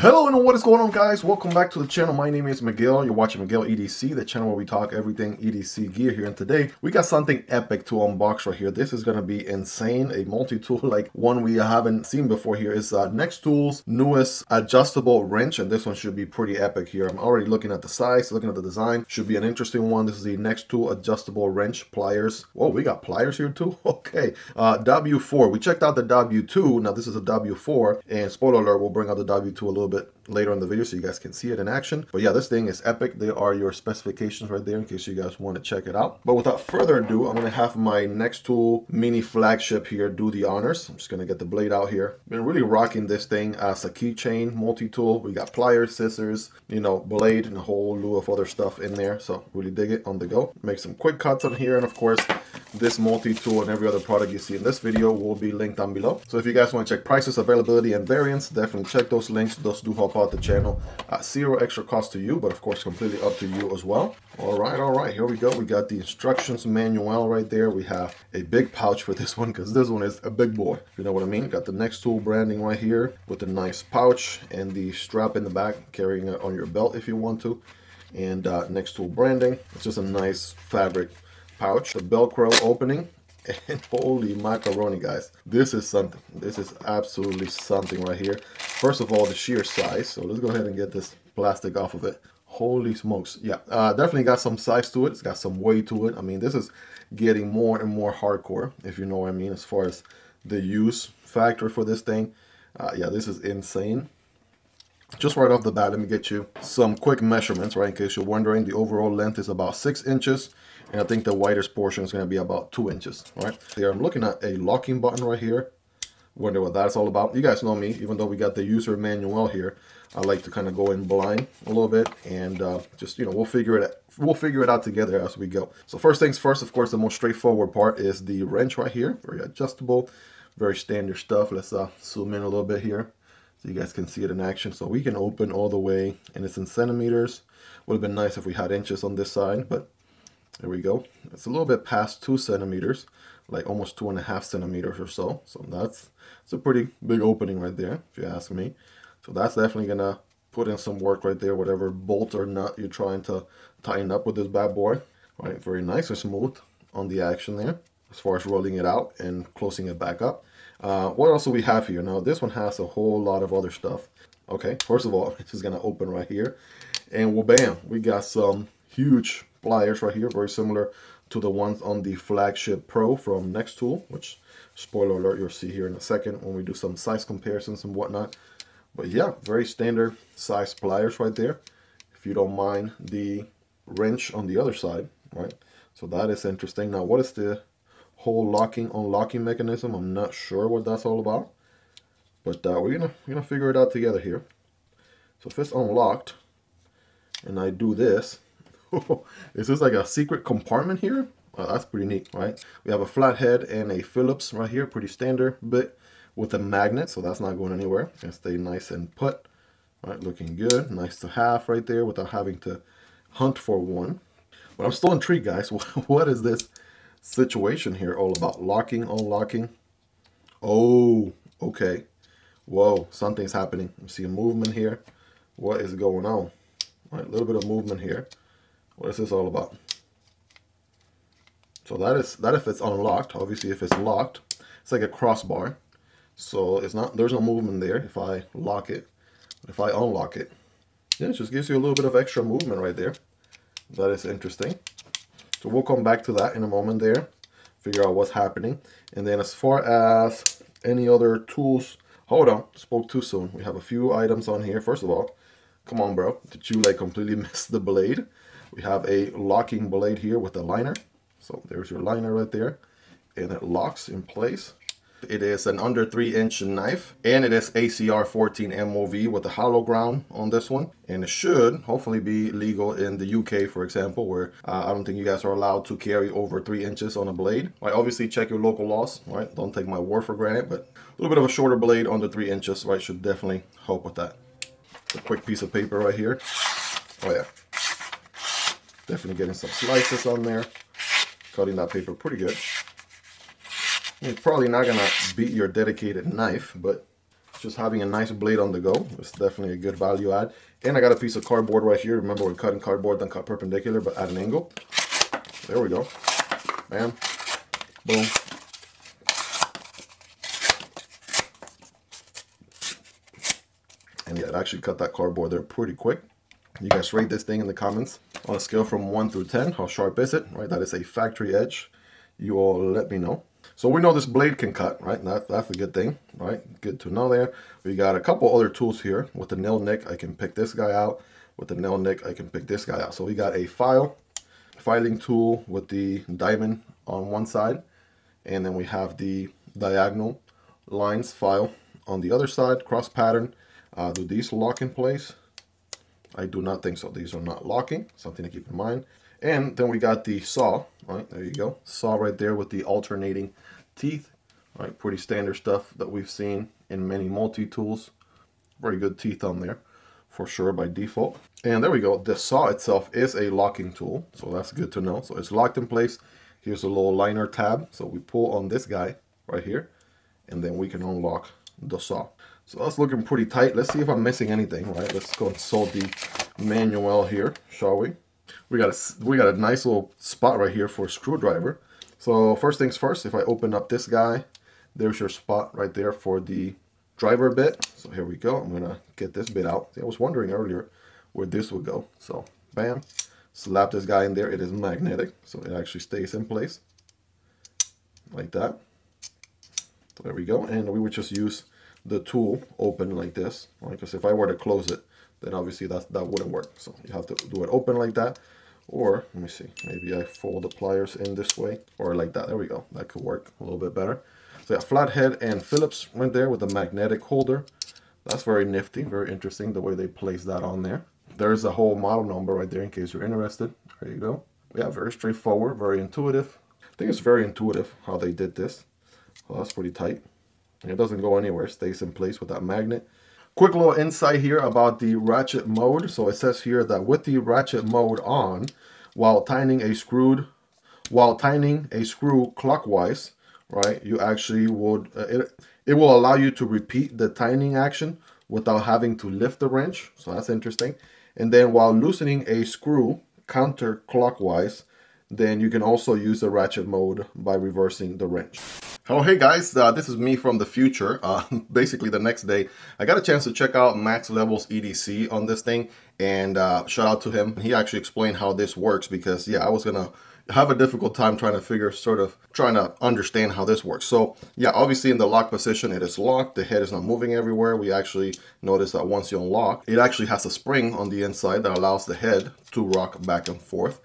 Hello and what is going on, guys? Welcome back to the channel. My name is Miguel. You're watching Miguel EDC, the channel where we talk everything EDC gear here. And today we got something epic to unbox right here. This is going to be insane. A multi-tool like one we haven't seen before here is NexTool's newest adjustable wrench. And this one should be pretty epic here. I'm already looking at the size, looking at the design. Should be an interesting one. This is the NexTool adjustable wrench pliers. Whoa, we got pliers here too? Okay. W4. We checked out the W2. Now this is a W4. And spoiler alert, we'll bring out the W2 a little bit later in the video so you guys can see it in action. But yeah, this thing is epic. There are your specifications right there in case you guys want to check it out. But without further ado, I'm going to have my NexTool mini flagship here do the honors. I'm just going to get the blade out here. Been really rocking this thing as a keychain multi-tool. We got pliers, scissors, you know, blade, and a whole slew of other stuff in there. So really dig it on the go. Make some quick cuts on here, and of course this multi-tool and every other product you see in this video will be linked down below. So if you guys want to check prices, availability, and variants, definitely check those links. Those do help out the channel at zero extra cost to you, but of course completely up to you as well. All right, here we go. We got the instructions manual right there. We have a big pouch for this one because this one is a big boy. You know what I mean? Got the NexTool branding right here with a nice pouch and the strap in the back, carrying it on your belt if you want to. And NexTool branding. It's just a nice fabric pouch. The Velcro opening. And holy macaroni, guys, this is something. This is absolutely something right here. First of all, the sheer size. So let's go ahead and get this plastic off of it. Holy smokes. Yeah, definitely got some size to it. It's got some weight to it. I mean, this is getting more and more hardcore, if you know what I mean, as far as the use factor for this thing. Yeah, this is insane. Just right off the bat, let me get you some quick measurements, right? In case you're wondering, the overall length is about 6 inches. And I think the widest portion is going to be about 2 inches, right? Here, I'm looking at a locking button right here. Wonder what that's all about. You guys know me, even though we got the user manual here, I like to kind of go in blind a little bit and just, you know, we'll figure it out together as we go. So first things first, of course, the most straightforward part is the wrench right here. Very adjustable, very standard stuff. Let's zoom in a little bit here so you guys can see it in action. So we can open all the way, and it's in centimeters. Would have been nice if we had inches on this side, but there we go. It's a little bit past 2 centimeters, like almost 2.5 centimeters or so. So that's a pretty big opening right there, if you ask me. So that's definitely gonna put in some work right there, whatever bolt or nut you're trying to tighten up with this bad boy. All right, very nice and smooth on the action there, as far as rolling it out and closing it back up. What else do we have here? Now this one has a whole lot of other stuff. Okay, first of all, it's just gonna open right here, and well, bam, we got some huge pliers right here, very similar to the ones on the flagship Pro from NexTool, which, spoiler alert, you'll see here in a second when we do some size comparisons and whatnot. But yeah, very standard size pliers right there, if you don't mind the wrench on the other side, right? So that is interesting. Now, what is the whole locking unlocking mechanism? I'm not sure what that's all about, but we're gonna figure it out together here. So if it's unlocked and I do this, is this like a secret compartment here? That's pretty neat, right? We have a flathead and a Phillips right here, pretty standard bit with a magnet, so that's not going anywhere. It's gonna stay nice and put. All right, looking good. Nice to have right there without having to hunt for one. But I'm still intrigued, guys. What is this situation here all about? Locking, unlocking. Oh, okay. Whoa, something's happening. I see a movement here. What is going on? All right, a little bit of movement here. What is this all about? So that if it's unlocked. Obviously, if it's locked, it's like a crossbar. So it's not, there's no movement there if I lock it. But if I unlock it, yeah, it just gives you a little bit of extra movement right there. That is interesting. So we'll come back to that in a moment there, figure out what's happening. And then as far as any other tools, hold on, spoke too soon. We have a few items on here. First of all, come on, bro, did you like completely miss the blade? We have a locking blade here with a liner. So there's your liner right there, and it locks in place. It is an under 3-inch knife, and it is ACR 14 MOV with a hollow ground on this one. And it should hopefully be legal in the UK, for example, where I don't think you guys are allowed to carry over 3 inches on a blade. Right, obviously check your local laws, right? Don't take my word for granted, but a little bit of a shorter blade under 3 inches, right, should definitely help with that. A quick piece of paper right here. Oh yeah, definitely getting some slices on there. Cutting that paper pretty good. You're probably not gonna beat your dedicated knife, but just having a nice blade on the go. It's definitely a good value add. And I got a piece of cardboard right here. Remember, we're cutting cardboard, don't cut perpendicular, but at an angle. There we go. Bam. Boom. And yeah, it actually cut that cardboard there pretty quick. You guys rate this thing in the comments on a scale from 1 through 10. How sharp is it? Right, that is a factory edge. You all let me know. So we know this blade can cut, right? That's a good thing, right? Good to know there. We got a couple other tools here. With the nail nick, I can pick this guy out. With the nail nick, I can pick this guy out. So we got a filing tool with the diamond on one side. And then we have the diagonal lines file on the other side, cross pattern. Do these lock in place? I do not think so. These are not locking. Something to keep in mind. And then we got the saw. Right, there you go. Saw right there with the alternating teeth. Right, pretty standard stuff that we've seen in many multi-tools. Very good teeth on there, for sure, by default. And there we go. The saw itself is a locking tool, so that's good to know. So it's locked in place. Here's a little liner tab. So we pull on this guy right here, and then we can unlock the saw. So that's looking pretty tight. Let's see if I'm missing anything, right? Let's go insert the manual here, shall we? We got a nice little spot right here for a screwdriver. So first things first, if I open up this guy, there's your spot right there for the driver bit. So here we go. I'm gonna get this bit out. See, I was wondering earlier where this would go. So bam, slap this guy in there. It is magnetic, so it actually stays in place like that. So there we go. And we would just use the tool open like this, right? Because if I were to close it, then obviously that wouldn't work. So you have to do it open like that, or let me see, maybe I fold the pliers in this way, or like that. There we go. That could work a little bit better. So yeah, flathead and Phillips went there with a magnetic holder. That's very nifty, very interesting the way they place that on there. There's a whole model number right there in case you're interested. There you go. Yeah, very straightforward, very intuitive. I think it's very intuitive how they did this. Well, that's pretty tight. It doesn't go anywhere, it stays in place with that magnet. Quick little insight here about the ratchet mode. So it says here that with the ratchet mode on, while tightening a screw clockwise, right, you actually would, it will allow you to repeat the tightening action without having to lift the wrench. So that's interesting. And then while loosening a screw counterclockwise, then you can also use the ratchet mode by reversing the wrench. Oh, hey guys, this is me from the future. Basically the next day, I got a chance to check out Max Level's EDC on this thing, and shout out to him. He actually explained how this works because, yeah, I was gonna have a difficult time trying to understand how this works. So yeah, obviously in the lock position, it is locked. The head is not moving everywhere. We actually notice that once you unlock, it actually has a spring on the inside that allows the head to rock back and forth.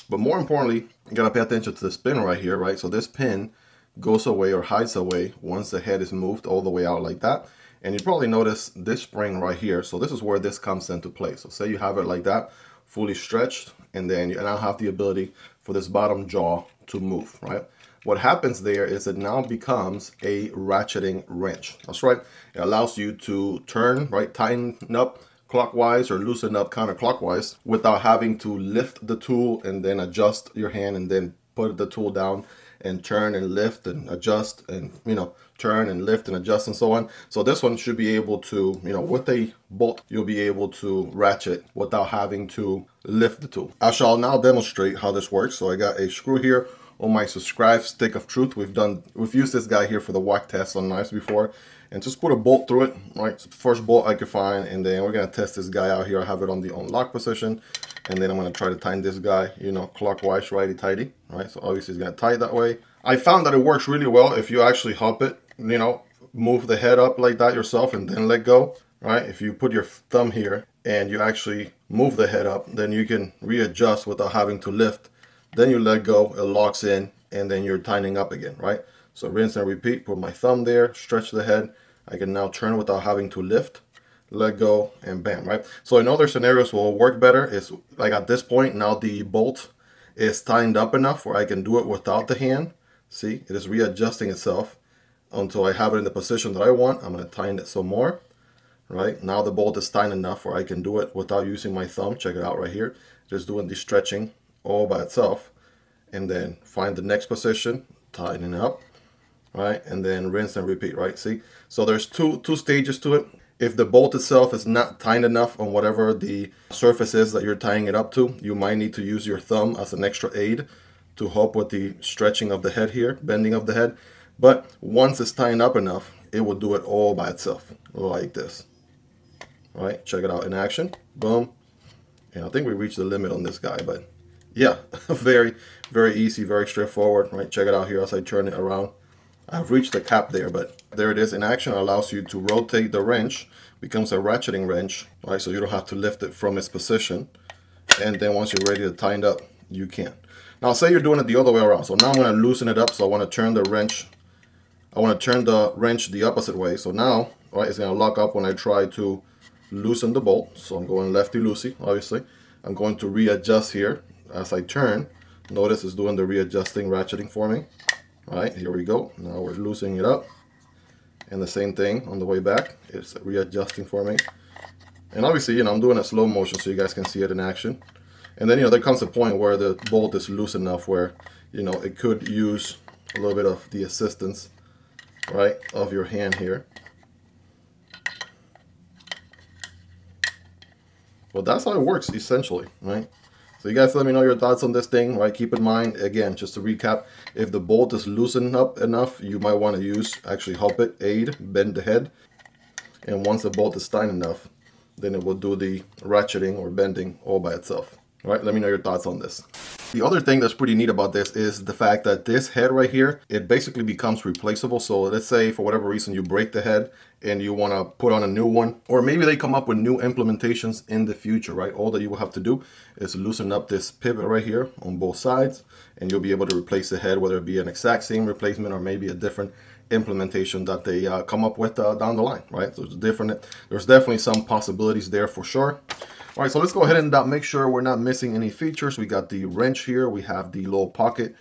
But more importantly, you gotta pay attention to the spin right here, right? So this pin goes away or hides away once the head is moved all the way out like that. And you probably notice this spring right here. So this is where this comes into play. So say you have it like that, fully stretched, and then you now have the ability for this bottom jaw to move, right? What happens there is it now becomes a ratcheting wrench. That's right. It allows you to turn, right, tighten up clockwise or loosen up counterclockwise without having to lift the tool and then adjust your hand and then put the tool down and turn and lift and adjust and, you know, turn and lift and adjust and so on. So this one should be able to, you know, with a bolt, you'll be able to ratchet without having to lift the tool. I shall now demonstrate how this works. So I got a screw here on my subscribe stick of truth. We've used this guy here for the whack test on knives before, and just put a bolt through it, right? So first bolt I could find, and then we're gonna test this guy out here. I have it on the unlock position, and then I'm gonna try to tighten this guy, you know, clockwise, righty-tighty, right? So obviously it's gonna tighten that way. I found that it works really well if you actually hump it, you know, move the head up like that yourself and then let go, right? If you put your thumb here and you actually move the head up, then you can readjust without having to lift. Then you let go, it locks in, and then you're tightening up again, right? So rinse and repeat, put my thumb there, stretch the head. I can now turn without having to lift, let go, and bam, right? So in other scenarios will work better is like at this point, now the bolt is tightened up enough where I can do it without the hand. See, it is readjusting itself until I have it in the position that I want. I'm gonna tighten it some more, right? Now the bolt is tightened enough where I can do it without using my thumb. Check it out right here. Just doing the stretching all by itself, and then find the next position, tighten it up, right? And then rinse and repeat, right? See? So there's two stages to it. If the bolt itself is not tight enough on whatever the surface is that you're tying it up to, you might need to use your thumb as an extra aid to help with the stretching of the head here, bending of the head. But once it's tying up enough, it will do it all by itself, like this. All right, check it out in action. Boom. And I think we reached the limit on this guy, but yeah, very, very easy, very straightforward, right? Check it out here as I turn it around. I've reached the cap there, but there it is in action. It allows you to rotate the wrench, becomes a ratcheting wrench, right? So you don't have to lift it from its position. And then once you're ready to tighten up, you can. Now say you're doing it the other way around. So now I'm going to loosen it up. So I want to turn the wrench. I want to turn the wrench the opposite way. So now, right, it's going to lock up when I try to loosen the bolt. So I'm going lefty-loosey, obviously. I'm going to readjust here as I turn. Notice it's doing the readjusting, ratcheting for me. All right, here we go. Now we're loosening it up. And the same thing on the way back. It's readjusting for me. And obviously, I'm doing a slow motion so you guys can see it in action. And then, there comes a point where the bolt is loose enough where, it could use a little bit of the assistance, right, of your hand here. Well, that's how it works, essentially, right? So you guys let me know your thoughts on this thing, right? Keep in mind, again, just to recap, if the bolt is loosened up enough, you might want to actually help it, aid, bend the head. And once the bolt is tight enough, then it will do the ratcheting or bending all by itself. All right, let me know your thoughts on this. The other thing that's pretty neat about this is the fact that this head right here, it basically becomes replaceable. So let's say for whatever reason you break the head and you want to put on a new one, or maybe they come up with new implementations in the future, right? All that you will have to do is loosen up this pivot right here on both sides, and you'll be able to replace the head, whether it be an exact same replacement or maybe a different implementation that they come up with down the line, right? So there's definitely some possibilities there for sure. All right, so let's go ahead and make sure we're not missing any features. We got the wrench here. We have the little pocket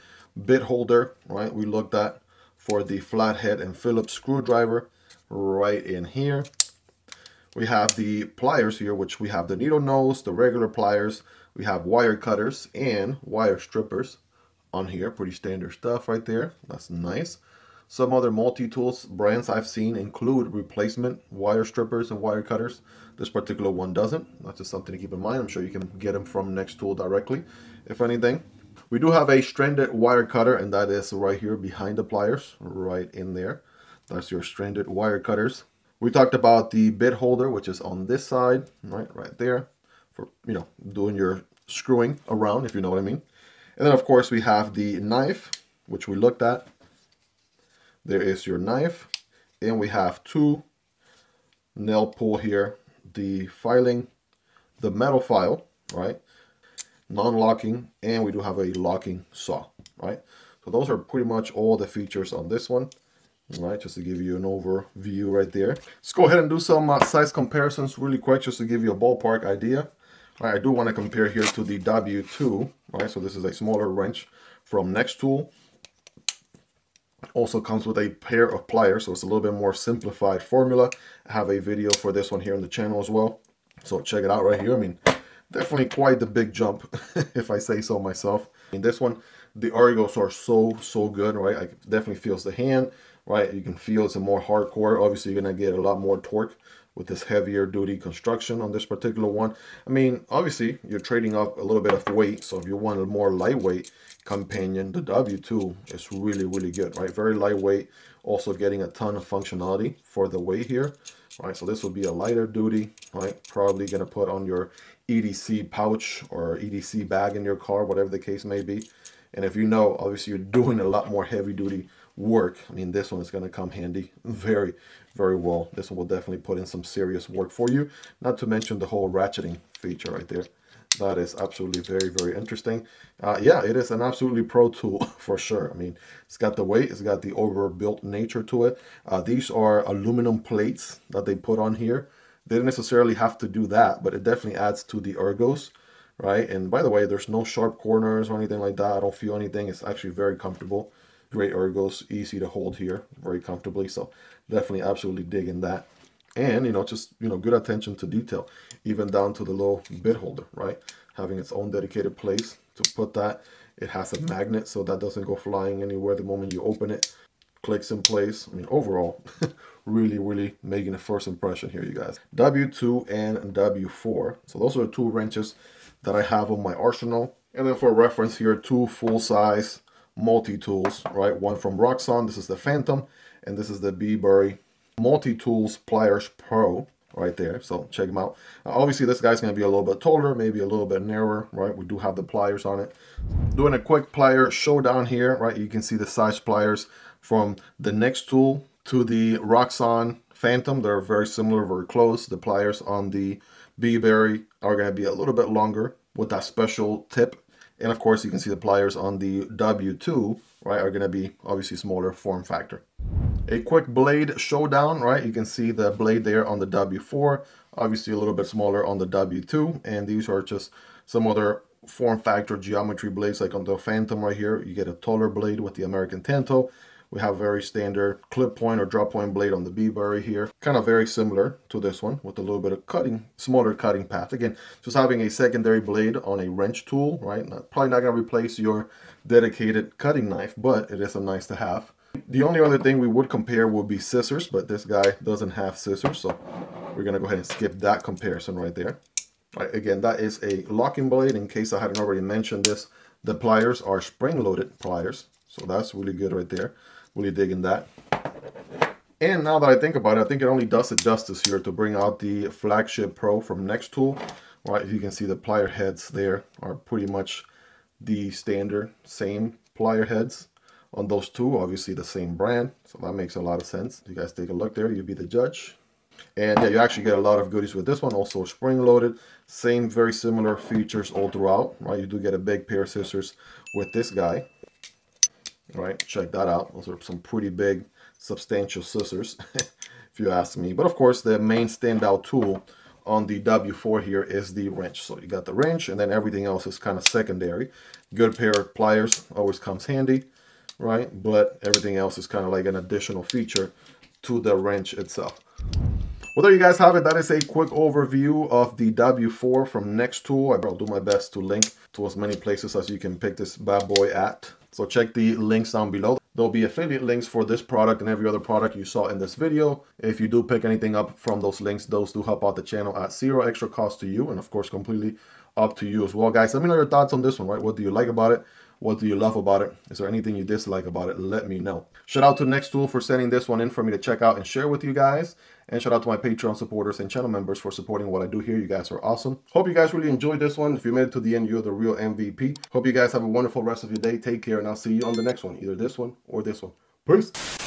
bit holder, right? We looked at for the flathead and Phillips screwdriver right in here. We have the pliers here, which we have the needle nose, the regular pliers. We have wire cutters and wire strippers on here. Pretty standard stuff right there. That's nice. Some other multi-tools brands I've seen include replacement wire strippers and wire cutters. This particular one doesn't. That's just something to keep in mind. I'm sure you can get them from NexTool directly, if anything. We do have a stranded wire cutter, and that is right here behind the pliers, right in there. That's your stranded wire cutters. We talked about the bit holder, which is on this side, right there, for doing your screwing around, if you know what I mean. And then of course we have the knife, which we looked at. There is your knife, and we have two nail pull here, the filing, the metal file, right, non-locking, and we do have a locking saw, right? So those are pretty much all the features on this one, right? Just to give you an overview right there. Let's go ahead and do some size comparisons really quick, just to give you a ballpark idea. All right, I do want to compare here to the W2, right? So this is a smaller wrench from NexTool. Also comes with a pair of pliers, so it's a little bit more simplified formula. I have a video for this one here on the channel as well, so check it out right here. I mean, definitely quite the big jump, if I say so myself. In this one, the ergos are so good, right? I definitely feels the hand, right? You can feel it's a more hardcore. Obviously, you're gonna get a lot more torque with this heavier duty construction on this particular one. I mean, obviously, you're trading up a little bit of weight, so if you want a more lightweight companion, the W2 is really good, right? Very lightweight, also getting a ton of functionality for the weight here, right? So this will be a lighter duty, right? Probably gonna put on your EDC pouch or EDC bag in your car, whatever the case may be. And if obviously you're doing a lot more heavy duty work, I mean, this one is going to come handy very well. This one will definitely put in some serious work for you, not to mention the whole ratcheting feature right there. That is absolutely very interesting. Yeah, it is an absolutely pro tool for sure. I mean, it's got the weight, it's got the overbuilt nature to it. These are aluminum plates that they put on here. They didn't necessarily have to do that, but it definitely adds to the ergos, right? And by the way, there's no sharp corners or anything like that. I don't feel anything. It's actually very comfortable. Great ergos, easy to hold here very comfortably. So definitely absolutely digging that. And, just, good attention to detail, even down to the little bit holder, right? Having its own dedicated place to put that. It has a magnet, so that doesn't go flying anywhere the moment you open it. clicks in place. I mean, overall, really making a first impression here, you guys. W2 and W4. So those are the two wrenches that I have on my arsenal. And then for reference here, two full-size multi-tools, right? One from Roxxon, this is the Phantom, and this is the B-Berry Multitools Pliers Pro right there. So check them out. Obviously, this guy's going to be a little bit taller, maybe a little bit narrower, right? We do have the pliers on it. Doing a quick plier showdown here, right? You can see the size pliers from the NexTool to the Roxxon Phantom. They're very similar, very close. The pliers on the B-Berry are going to be a little bit longer with that special tip. And of course, you can see the pliers on the W2, right, are going to be obviously smaller form factor. A quick blade showdown, right? You can see the blade there on the W4, obviously a little bit smaller on the W2. And these are just some other form factor geometry blades, like on the Phantom right here. You get a taller blade with the American Tanto. We have very standard clip point or drop point blade on the B-Berry here. Kind of very similar to this one with a little bit of cutting, smaller cutting path. Again, just having a secondary blade on a wrench tool, right? Probably not going to replace your dedicated cutting knife, but it is a nice to have. The only other thing we would compare would be scissors, but this guy doesn't have scissors, so we're going to go ahead and skip that comparison right there. All right, again, that is a locking blade. In case I hadn't already mentioned this, the pliers are spring-loaded pliers, so that's really good right there. Really digging that. And now that I think about it, I think it only does it justice here to bring out the Flagship Pro from NexTool. Right, you can see the plier heads there are pretty much the standard same plier heads on those two, obviously the same brand, so that makes a lot of sense. You guys take a look there, you'll be the judge. And yeah, you actually get a lot of goodies with this one, also spring loaded, same very similar features all throughout, right? You do get a big pair of scissors with this guy. All right, check that out. Those are some pretty big, substantial scissors, if you ask me. But of course, the main standout tool on the W4 here is the wrench. So you got the wrench, and then everything else is kind of secondary. Good pair of pliers always comes handy, right? But everything else is kind of like an additional feature to the wrench itself. Well, there you guys have it. That is a quick overview of the W4 from NexTool. I'll do my best to link to as many places as you can pick this bad boy at. So check the links down below. There'll be affiliate links for this product and every other product you saw in this video. If you do pick anything up from those links, those do help out the channel at zero extra cost to you, and of course completely up to you as well, guys. Let me know your thoughts on this one, right? What do you like about it? What do you love about it? Is there anything you dislike about it? Let me know. Shout out to NexTool for sending this one in for me to check out and share with you guys. And shout out to my Patreon supporters and channel members for supporting what I do here. You guys are awesome. Hope you guys really enjoyed this one. If you made it to the end, you're the real MVP. Hope you guys have a wonderful rest of your day. Take care, and I'll see you on the next one. Either this one or this one. Peace.